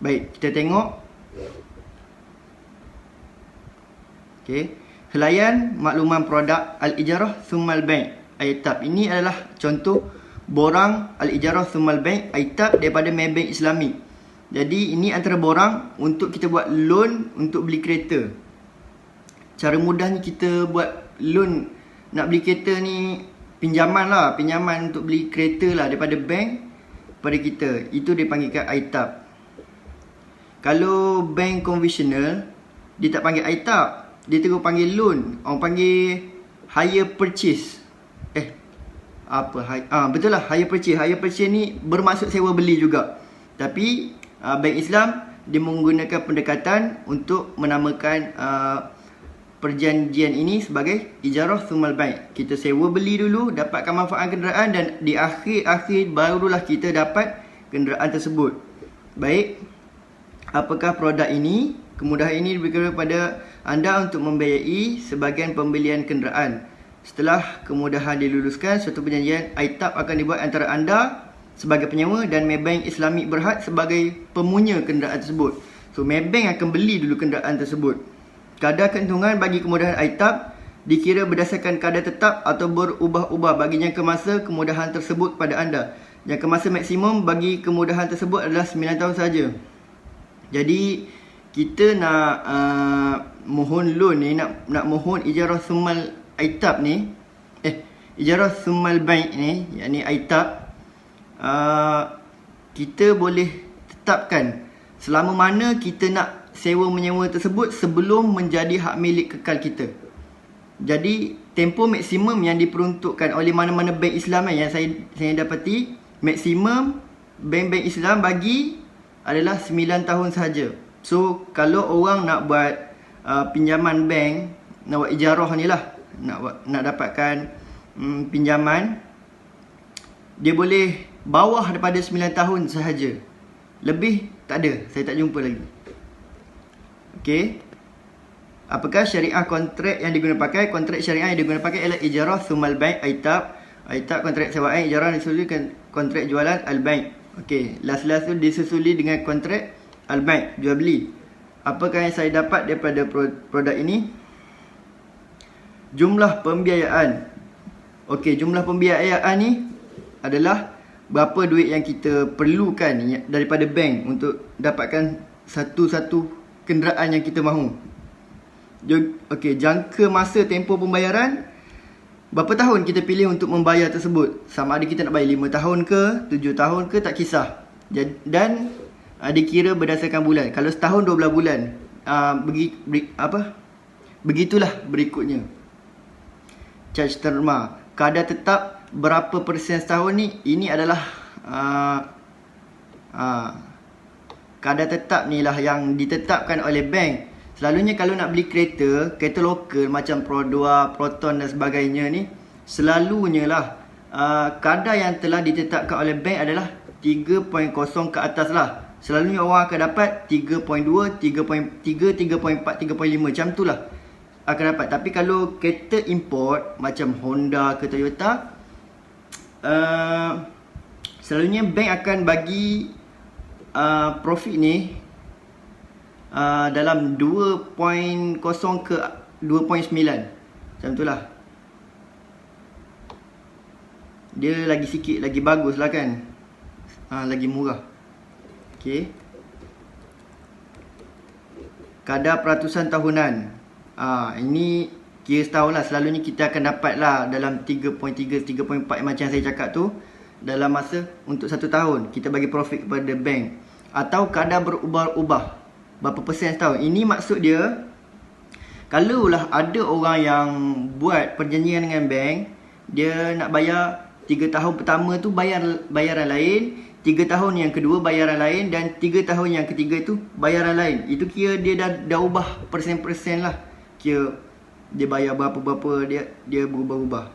Baik, kita tengok. Okey, helaian makluman produk al-ijarah summal bank Aitab. Ini adalah contoh borang al-ijarah summal bank Aitab daripada Maybank Islamic. Jadi ini antara borang untuk kita buat loan untuk beli kereta. Cara mudahnya kita buat loan nak beli kereta ni, pinjaman untuk beli kereta lah daripada bank pada kita. Itu dipanggilkan Aitab. Kalau bank konvensional, dia tak panggil Aitab, dia terus panggil loan. Orang panggil hire purchase. Betul lah, hire purchase. Hire purchase ni bermaksud sewa beli juga. Tapi bank Islam dia menggunakan pendekatan untuk menamakan perjanjian ini sebagai ijarah summal bank. Kita sewa beli dulu, dapatkan manfaat kenderaan, dan di akhir barulah kita dapat kenderaan tersebut. Baik, apakah produk ini? Kemudahan ini diberikan kepada anda untuk membiayai sebahagian pembelian kenderaan. Setelah kemudahan diluluskan, suatu perjanjian Aitab akan dibuat antara anda sebagai penyewa dan Maybank Islamic Berhad sebagai pemunya kenderaan tersebut. So Maybank akan beli dulu kenderaan tersebut. Kadar keuntungan bagi kemudahan Aitab dikira berdasarkan kadar tetap atau berubah-ubah bagi jangka masa kemudahan tersebut pada anda. Jangka masa maksimum bagi kemudahan tersebut adalah 9 tahun saja. Jadi kita nak mohon loan ni, nak mohon ijarah summal Aitab ni, ijarah summal bank ni, yakni Aitab, kita boleh tetapkan selama mana kita nak sewa menyewa tersebut sebelum menjadi hak milik kekal kita. Jadi tempoh maksimum yang diperuntukkan oleh mana-mana bank Islam yang saya dapati, maksimum bank-bank Islam bagi adalah 9 tahun sahaja. So kalau orang nak buat pinjaman bank, nak buat ijarah ni lah, nak dapatkan pinjaman, dia boleh bawah daripada 9 tahun sahaja. Lebih tak ada, saya tak jumpa lagi. Okey. Apakah syariah kontrak yang digunakan pakai? Kontrak syariah yang digunakan pakai ialah ijarah summal bank Aitab. Aitab kontrak sewaan, ijarah disusuli kontrak jualan al-bank. Okey, last tu disusuli dengan kontrak al-bank, jual beli. Apakah yang saya dapat daripada produk ini? Jumlah pembiayaan. Okey, jumlah pembiayaan ni adalah berapa duit yang kita perlukan daripada bank untuk dapatkan satu-satu kenderaan yang kita mahu. Okey, jangka masa tempoh pembayaran, berapa tahun kita pilih untuk membayar tersebut. Sama ada kita nak bayar 5 tahun ke, 7 tahun ke, tak kisah. Dan dikira berdasarkan bulan. Kalau setahun 12 bulan, begitulah berikutnya. Charge terma. Kadar tetap berapa persen setahun ni, ini adalah kadar tetap ni lah yang ditetapkan oleh bank. Selalunya kalau nak beli kereta lokal macam Pro 2, Proton dan sebagainya ni, selalunya lah kadar yang telah ditetapkan oleh bank adalah 3.0 ke atas lah. Selalunya orang akan dapat 3.2, 3.3, 3.4, 3.5 macam tu lah akan dapat. Tapi kalau kereta import macam Honda ke Toyota, selalunya bank akan bagi profit ni dalam 2.0 ke 2.9 macam tu lah. Dia lagi sikit, lagi bagus lah kan, lagi murah. Okey, kadar peratusan tahunan, ini kira setahun lah. Selalunya kita akan dapat lah dalam 3.3, 3.4 macam saya cakap tu. dalam masa untuk 1 tahun. Kita bagi profit kepada bank. Atau kadar berubah-ubah, berapa persen setahun. Ini maksud dia, kalaulah ada orang yang buat perjanjian dengan bank, dia nak bayar 3 tahun pertama tu bayaran lain, 3 tahun yang kedua bayaran lain, dan 3 tahun yang ketiga tu bayaran lain. Itu kira dia dah ubah persen-persen lah. Kira dia bayar berapa-berapa, dia berubah-ubah.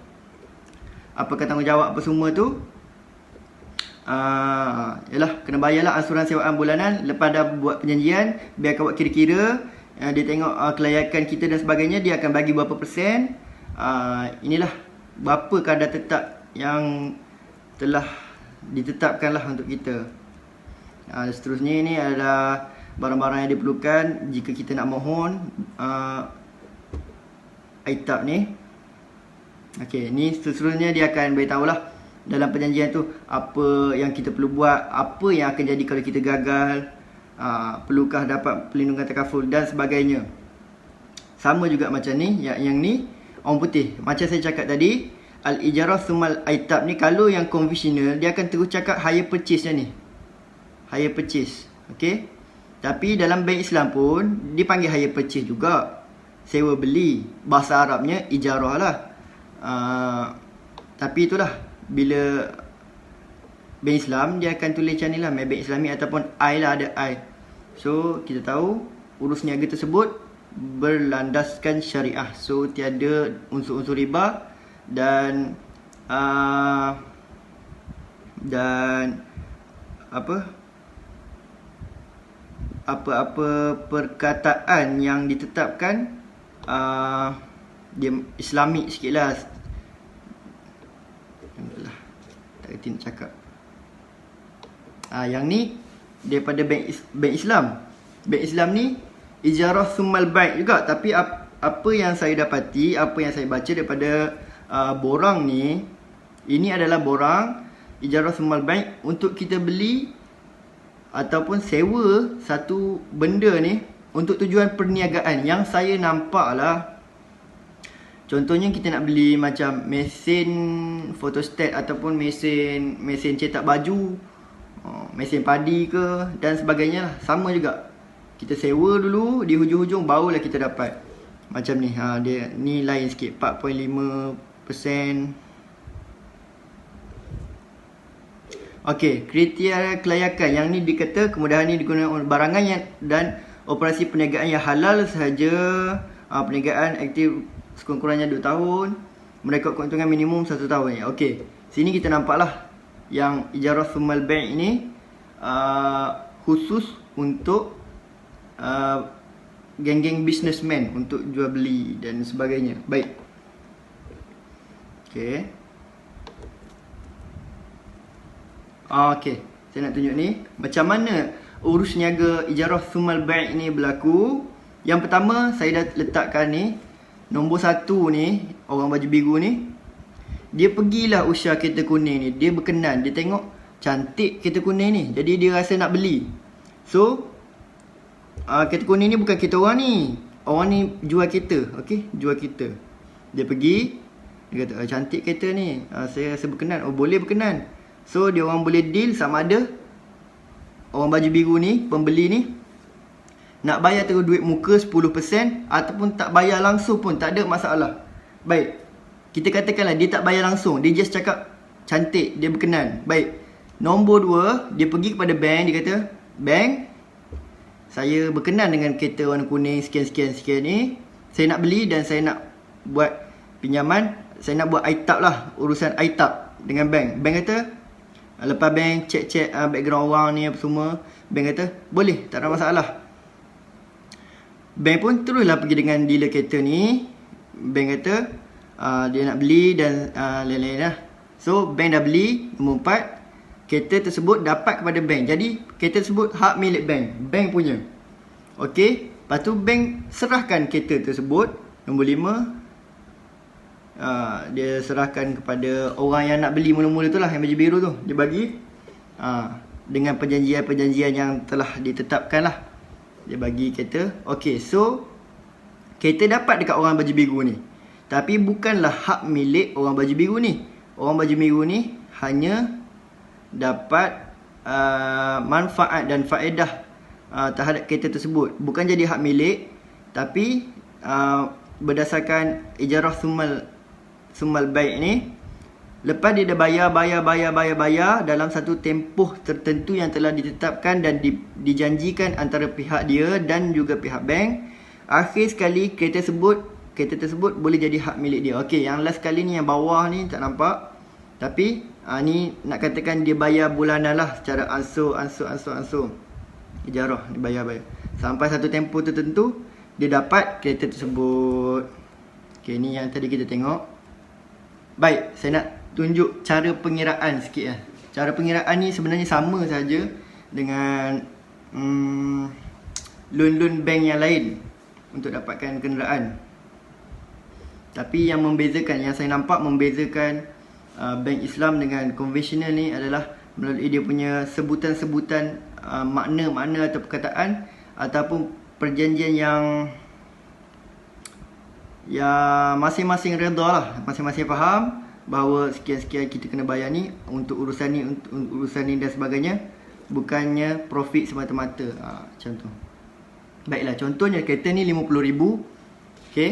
Apakah tanggungjawab apa semua tu? Yalah, kena bayarlah ansuran sewaan bulanan. Lepas dah buat perjanjian, biar buat kira-kira, dia tengok kelayakan kita dan sebagainya, dia akan bagi berapa persen. Inilah berapa kadar tetap yang telah ditetapkan lah untuk kita. Seterusnya ini adalah barang-barang yang diperlukan jika kita nak mohon ITAP ni. Okey, ni seterusnya dia akan beritahu lah dalam perjanjian tu apa yang kita perlu buat, apa yang akan jadi kalau kita gagal, perlukah dapat perlindungan takaful dan sebagainya. Sama juga macam ni, yang ni orang putih. Macam saya cakap tadi, al-ijarah sumal ITAP ni, kalau yang konvensional dia akan terus cakap hire purchase ni. Hire purchase. Okey. Tapi dalam bank Islam pun dipanggil hire purchase juga. Sewa beli. Bahasa Arabnya ijarah lah. Tapi itulah, bila bank Islam dia akan tulis macam ni lah, bank Islami ataupun I lah, ada I. So kita tahu urus niaga tersebut berlandaskan syariah. So tiada unsur-unsur riba dan apa-apa perkataan yang ditetapkan dia Islamik sikit lah. Tak kerti nak cakap. Yang ni daripada bank Islam. Bank Islam ni ijarah summal bai' juga. Tapi apa yang saya dapati, apa yang saya baca daripada borang ni, ini adalah borang ijarah summal bai' untuk kita beli ataupun sewa satu benda ni untuk tujuan perniagaan. Yang saya nampak lah, contohnya kita nak beli macam mesin photostat ataupun mesin cetak baju, mesin padi ke dan sebagainya lah. Sama juga, kita sewa dulu, di hujung-hujung barulah kita dapat. Macam ni, dia ni lain sikit, 4.5%. Okey, kriteria kelayakan. Yang ni dikata kemudahan ni digunakan untuk barangan dan operasi perniagaan yang halal sahaja. Perniagaan aktif sekurang-kurangnya 2 tahun. Mereka keuntungan minimum 1 tahun. Okey, sini kita nampaklah yang ijarah summal bai' ini khusus untuk geng-geng businessman untuk jual beli dan sebagainya. Baik. Okey. Okey, saya nak tunjuk ni macam mana urus niaga ijarah summal bai' ini berlaku. Yang pertama, saya dah letakkan ni. Nombor 1 ni, orang baju biru ni, dia pergilah usia kereta kuning ni. Dia berkenan, dia tengok cantik kereta kuning ni, jadi dia rasa nak beli. So kereta kuning ni bukan kereta orang ni. Orang ni jual kereta. Okey, jual kereta. Dia pergi, dia kata cantik kereta ni, saya rasa berkenan. Oh, boleh berkenan. So dia orang boleh deal sama ada orang baju biru ni, pembeli ni, nak bayar terus duit muka 10% ataupun tak bayar langsung pun tak ada masalah. Baik, kita katakanlah dia tak bayar langsung, dia just cakap cantik, dia berkenan. Baik, nombor 2, dia pergi kepada bank, dia kata, bank, saya berkenan dengan kereta warna kuning sekian-sekian ni, saya nak beli dan saya nak buat pinjaman, saya nak buat ITAP lah, urusan ITAP dengan bank. Bank kata, lepas bank cek background orang ni apa semua, bank kata boleh, tak ada masalah. Bank pun teruslah pergi dengan dealer kereta ni. Bank kata dia nak beli dan lain-lain lah. So bank dah beli. Nombor 4, kereta tersebut dapat kepada bank. Jadi kereta tersebut hak milik bank, bank punya. Okey, lepas tu bank serahkan kereta tersebut. Nombor 5, dia serahkan kepada orang yang nak beli mula-mula tu lah, yang baju biru tu. Dia bagi dengan perjanjian-perjanjian yang telah ditetapkan lah. Dia bagi kereta. Okey, so kereta dapat dekat orang baju biru ni, tapi bukanlah hak milik orang baju biru ni. Orang baju biru ni hanya dapat manfaat dan faedah terhadap kereta tersebut. Bukan jadi hak milik, tapi berdasarkan ijarah summal bai' ni, lepas dia dah bayar dalam satu tempoh tertentu yang telah ditetapkan dan dijanjikan antara pihak dia dan juga pihak bank, akhir sekali kereta tersebut boleh jadi hak milik dia. Okey, yang last kali ni, yang bawah ni tak nampak, tapi ni nak katakan dia bayar bulanan lah, secara ansur ijarah, dia bayar sampai satu tempoh tertentu, dia dapat kereta tersebut. Okey, ni yang tadi kita tengok. Baik, saya nak tunjuk cara pengiraan sikit lah. Cara pengiraan ni sebenarnya sama saja dengan loan bank yang lain untuk dapatkan kenderaan. Tapi yang membezakan, yang saya nampak membezakan bank Islam dengan konvensional ni adalah melalui dia punya sebutan-sebutan makna-makna atau perkataan ataupun perjanjian yang masing-masing redha lah, masing-masing faham bahawa sekian-sekian kita kena bayar ni untuk urusan ni dan sebagainya, bukannya profit semata-mata. Macam tu. Baiklah, contohnya kereta ni 50,000. Okey,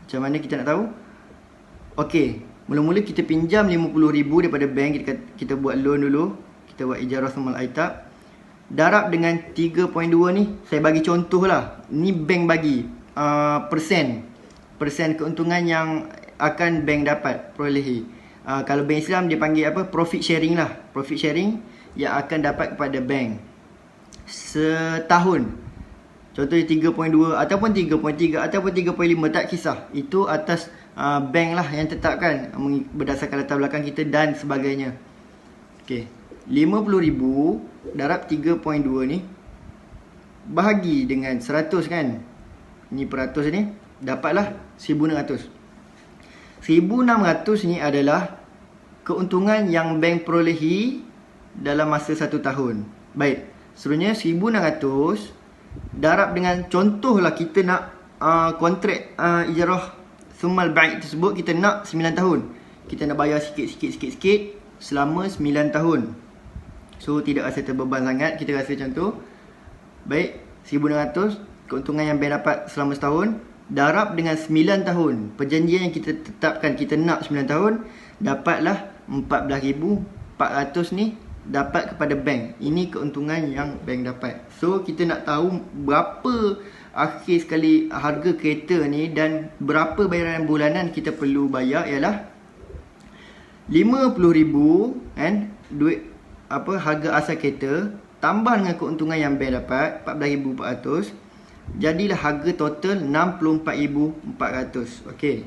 macam mana kita nak tahu? Okey, mula-mula kita pinjam 50,000 daripada bank, kita buat loan dulu, kita buat ijarah summal aitab. Darab dengan 3.2 ni, saya bagi contoh lah. Ni bank bagi persen keuntungan yang akan bank dapat perolehi. Kalau bank Islam dia panggil apa? Profit sharing lah. Profit sharing yang akan dapat kepada bank setahun. Contohnya 3.2 ataupun 3.3 ataupun 3.5, tak kisah. Itu atas bank lah yang tetapkan berdasarkan latar belakang kita dan sebagainya. Okey, 50,000 darab 3.2 ni bahagi dengan 100 kan. Ni peratus ni, dapatlah 1,600. 1,600 ni adalah keuntungan yang bank perolehi dalam masa 1 tahun. Baik, seterusnya 1,600 darab dengan, contohlah kita nak kontrak ijarah summal bai' tersebut, kita nak 9 tahun. Kita nak bayar sikit selama 9 tahun. So tidak rasa terbeban sangat, kita rasa macam tu. Baik, 1,600 keuntungan yang bank dapat selama setahun, darab dengan 9 tahun. Perjanjian yang kita tetapkan, kita nak 9 tahun, dapatlah 14,400 ni dapat kepada bank. Ini keuntungan yang bank dapat. So kita nak tahu berapa akhir sekali harga kereta ni dan berapa bayaran bulanan kita perlu bayar ialah 50,000 kan, duit harga asal kereta tambah dengan keuntungan yang bank dapat 14,400, jadilah harga total 64,400. Okey.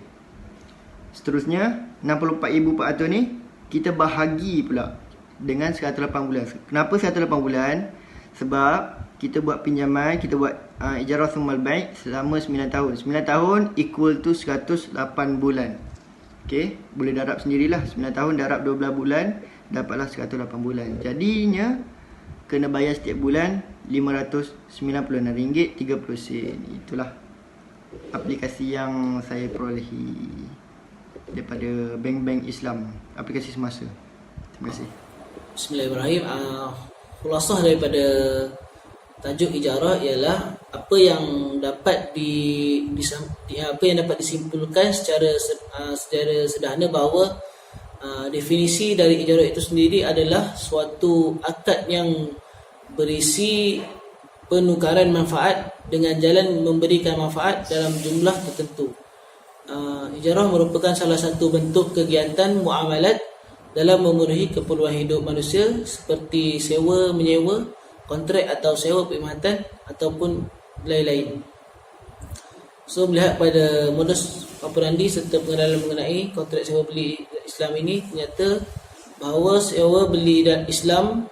Seterusnya 64,400 ni kita bahagi pula dengan 108 bulan. Kenapa 108 bulan? Sebab kita buat pinjaman, kita buat ijarah summal bai' selama 9 tahun. 9 tahun equal to 108 bulan. Okey, boleh darab sendirilah. 9 tahun darab 12 bulan, dapatlah 108 bulan. Jadinya kena bayar setiap bulan RM596.30. Itulah aplikasi yang saya perolehi daripada bank-bank Islam, aplikasi semasa. Terima kasih. Bismillahirrahmanirrahim. Khulasah daripada tajuk ijarah ialah apa yang dapat disimpulkan secara sederhana bahawa definisi dari ijarah itu sendiri adalah suatu akad yang berisi penukaran manfaat dengan jalan memberikan manfaat dalam jumlah tertentu. Ijarah merupakan salah satu bentuk kegiatan muamalat dalam memenuhi keperluan hidup manusia seperti sewa menyewa, kontrak atau sewa perkhidmatan ataupun lain-lain. So melihat pada modus operandi serta pengenalan mengenai kontrak sewa beli Islam ini, ternyata bahawa sewa beli dan Islam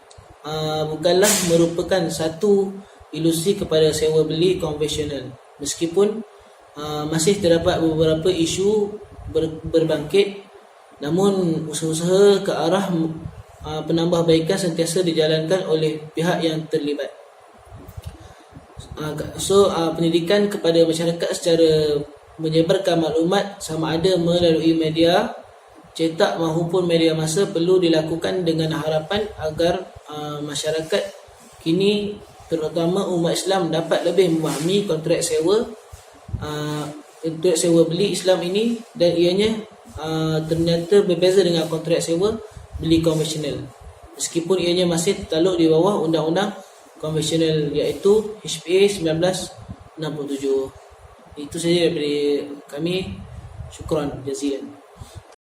bukanlah merupakan satu ilusi kepada sewa beli konvensional. Meskipun masih terdapat beberapa isu berbangkit, namun usaha-usaha ke arah penambahbaikan sentiasa dijalankan oleh pihak yang terlibat. Pendidikan kepada masyarakat secara menyebarkan maklumat sama ada melalui media cetak maupun media massa perlu dilakukan dengan harapan agar masyarakat kini terutama umat Islam dapat lebih memahami kontrak sewa beli Islam ini, dan ianya ternyata berbeza dengan kontrak sewa beli konvensional, meskipun ianya masih tertakluk di bawah undang-undang konvensional iaitu HPA 1967. Itu saja daripada kami. Syukran jazilan.